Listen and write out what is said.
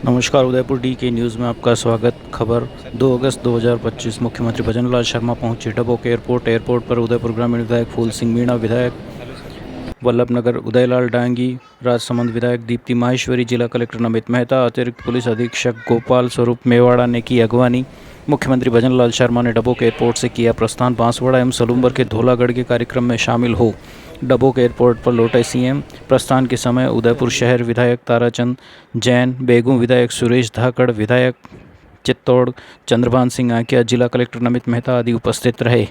नमस्कार, उदयपुर डी के न्यूज़ में आपका स्वागत। खबर 2 अगस्त 2025 मुख्यमंत्री भजनलाल शर्मा पहुंचे डबोक एयरपोर्ट पर उदयपुर ग्रामीण विधायक फूल सिंह मीणा, विधायक वल्लभनगर उदयलाल डांगी, राजसमंद विधायक दीप्ति माहेश्वरी, जिला कलेक्टर नमित मेहता, अतिरिक्त पुलिस अधीक्षक गोपाल स्वरूप मेवाड़ा ने की अगवानी। मुख्यमंत्री भजनलाल शर्मा ने डबोक एयरपोर्ट से किया प्रस्थान। बांसवाड़ा एवं सलूम्बर के धोलागढ़ के कार्यक्रम में शामिल हो डबोक एयरपोर्ट पर लौटे सीएम। प्रस्थान के समय उदयपुर शहर विधायक ताराचंद जैन, बेगू विधायक सुरेश धाकड़, विधायक चित्तौड़ चंद्रभान सिंह आकिया, जिला कलेक्टर नमित मेहता आदि उपस्थित रहे।